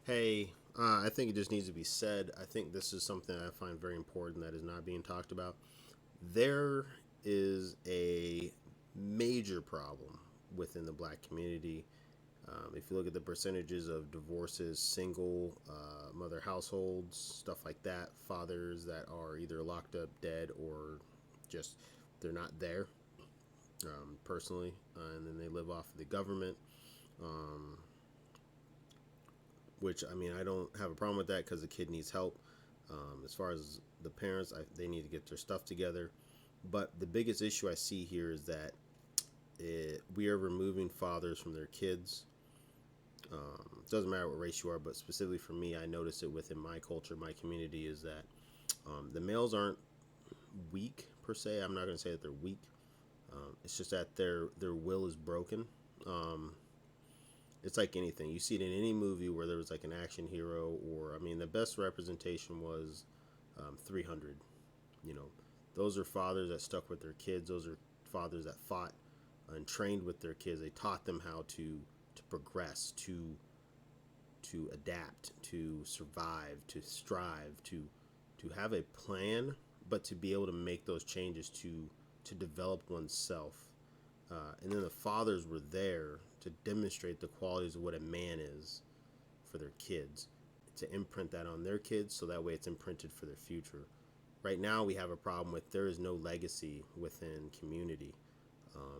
Hey, I think it just needs to be said. I think this is something I find very important that is not being talked about. There is a major problem within the black community. If you look at the percentages of divorces, single mother households, stuff like that, fathers that are either locked up, dead, or just they're not there personally, and then they live off of the government. Um, which I mean, I don't have a problem with that because the kid needs help. As far as the parents, they need to get their stuff together. But the biggest issue I see here is that we are removing fathers from their kids. It doesn't matter what race you are, but specifically for me, I notice it within my culture, my community, is that the males aren't weak per se. I'm not going to say that they're weak. It's just that their will is broken. Um, it's like anything. You see it in any movie where there was like an action hero, or I mean, the best representation was 300. You know, those are fathers that stuck with their kids. Those are fathers that fought and trained with their kids. They taught them how to progress, to adapt, to survive, to strive, to have a plan, but to be able to make those changes to develop oneself. And then the fathers were there to demonstrate the qualities of what a man is for their kids, to imprint that on their kids so that way it's imprinted for their future. Right now, we have a problem with there is no legacy within community.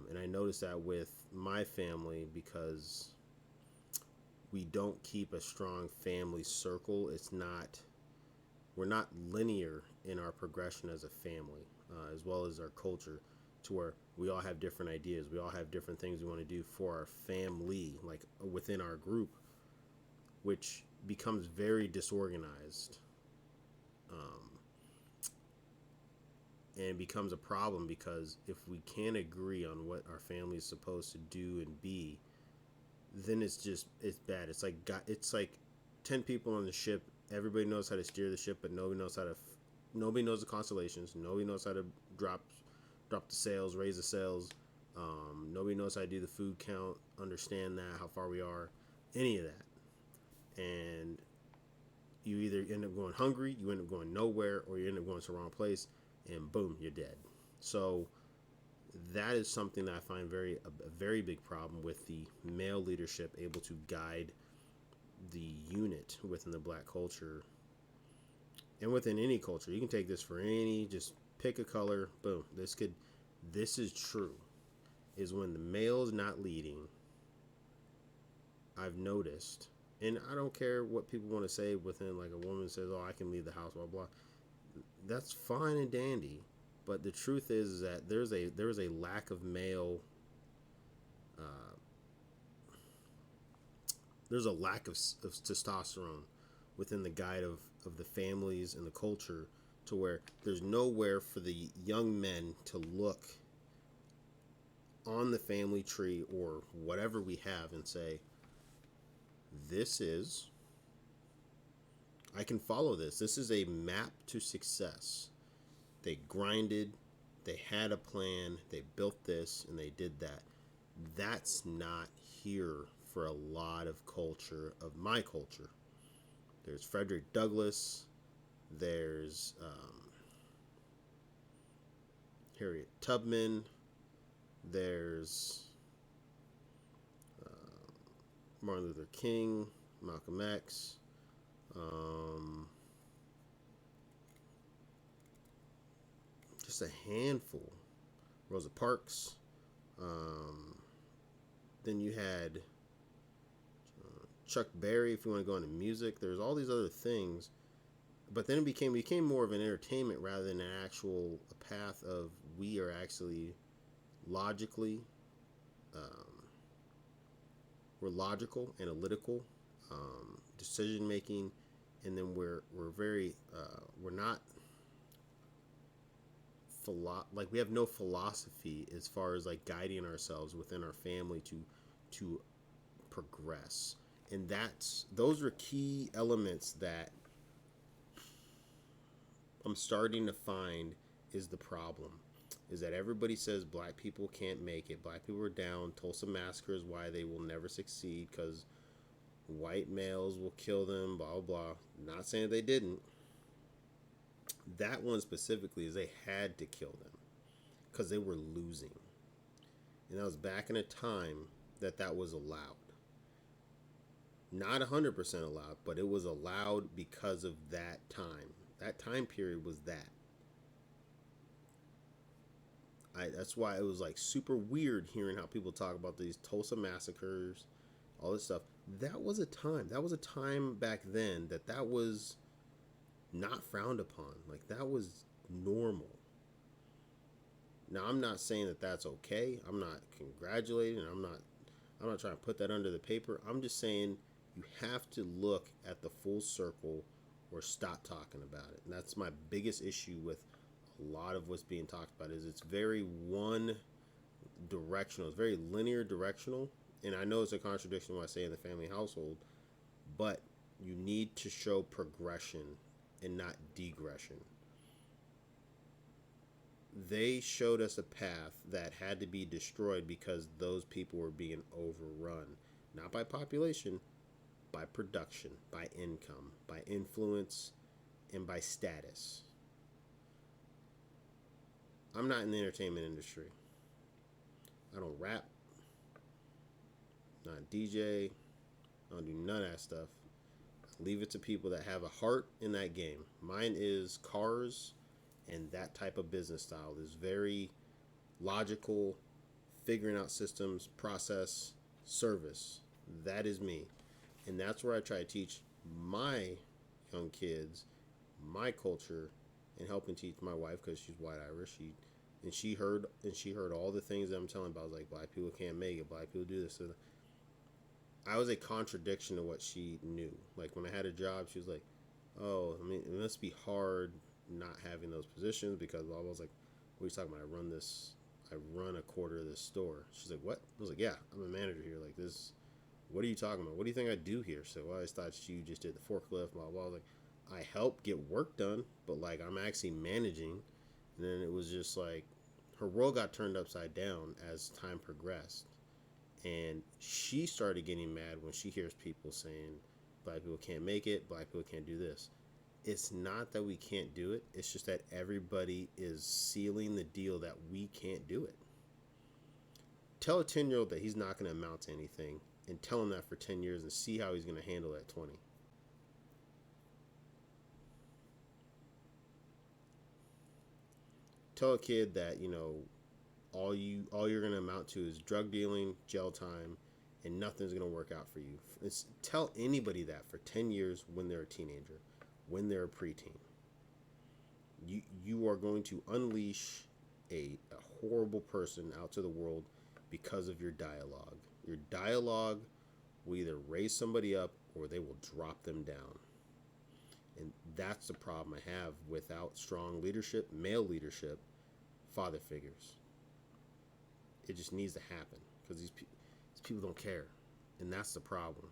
And I notice that with my family because we don't keep a strong family circle. We're not linear in our progression as a family, as well as our culture, to where we all have different ideas. We all have different things we want to do for our family, like within our group, which becomes very disorganized, um, and becomes a problem because if we can't agree on what our family is supposed to do and be, then it's bad. It's like 10 people on the ship. Everybody knows how to steer the ship, but nobody knows the constellations. Nobody knows how to drop drop the sails, raise the sails. Nobody knows how to do the food count, understand that, how far we are, any of that. And you either end up going hungry, you end up going nowhere, or you end up going to the wrong place, and boom, you're dead. So that is something that I find a very big problem with the male leadership able to guide the unit within the black culture and within any culture. You can take this for any, just pick a color, boom. This is true. Is when the male is not leading, I've noticed, and I don't care what people want to say within like a woman says, "Oh, I can lead the house," blah blah. That's fine and dandy, but the truth is that there is a lack of male. Uh, there's a lack of testosterone within the guide of the families and the culture to where there's nowhere for the young men to look on the family tree or whatever we have and say, this is, I can follow this. This is a map to success. They grinded, they had a plan, they built this, and they did that. That's not here for a lot of culture, of my culture. There's Frederick Douglass, there's Harriet Tubman, there's Martin Luther King, Malcolm X, um, just a handful. Rosa Parks. Um, then you had Chuck Berry. If you want to go into music, there's all these other things. But then it became more of an entertainment rather than an actual path of we are actually logically um, we're logical, analytical, decision making, and then we're very we're not like we have no philosophy as far as like guiding ourselves within our family to progress. And those are key elements that I'm starting to find is the problem. Is that everybody says black people can't make it, black people are down, Tulsa massacre is why they will never succeed because White males will kill them, blah, blah, blah. Not saying they didn't. That one specifically is they had to kill them because they were losing. And that was back in a time that was allowed. Not 100% allowed, but it was allowed because of that time. That time period was that. That's why it was like super weird hearing how people talk about these Tulsa massacres, all this stuff. That was a time. That was a time back then that was not frowned upon. Like that was normal. Now I'm not saying that that's okay. I'm not congratulating. I'm not trying to put that under the paper. I'm just saying you have to look at the full circle or stop talking about it. And that's my biggest issue with a lot of what's being talked about is it's very one directional. It's very linear directional. And I know it's a contradiction when I say in the family household, but you need to show progression and not degression. They showed us a path that had to be destroyed because those people were being overrun, not by population, by production, by income, by influence, and by status. I'm not in the entertainment industry. I don't rap, not DJ, I don't do none of that stuff. Leave it to people that have a heart in that game. Mine is cars, and that type of business style is very logical, figuring out systems, process, service. That is me. And that's where I try to teach my young kids my culture and helping teach my wife because she's white Irish. She heard all the things that I'm telling about. I was like, black people can't make it, black people do this. So I was a contradiction to what she knew. Like when I had a job, she was like, "Oh, I mean, it must be hard not having those positions because I was like, what are you talking about? I run a quarter of this store." She's like, "What?" I was like, "Yeah, I'm a manager here. Like this, what are you talking about? What do you think I do here?" So I just thought you just did the forklift, blah, blah. I was like, I help get work done, but like I'm actually managing. And then it was just like her world got turned upside down as time progressed. And she started getting mad when she hears people saying black people can't make it, black people can't do this. It's not that we can't do it, it's just that everybody is sealing the deal that we can't do it. Tell a 10-year-old that he's not going to amount to anything and tell him that for 10 years and see how he's going to handle it at 20. Tell a kid that, all you're going to amount to is drug dealing, jail time, and nothing's going to work out for you. Tell anybody that for 10 years when they're a teenager, when they're a preteen. You are going to unleash a horrible person out to the world because of your dialogue. Your dialogue will either raise somebody up or they will drop them down. And that's the problem I have without strong leadership, male leadership, father figures. It just needs to happen because these people don't care. And that's the problem.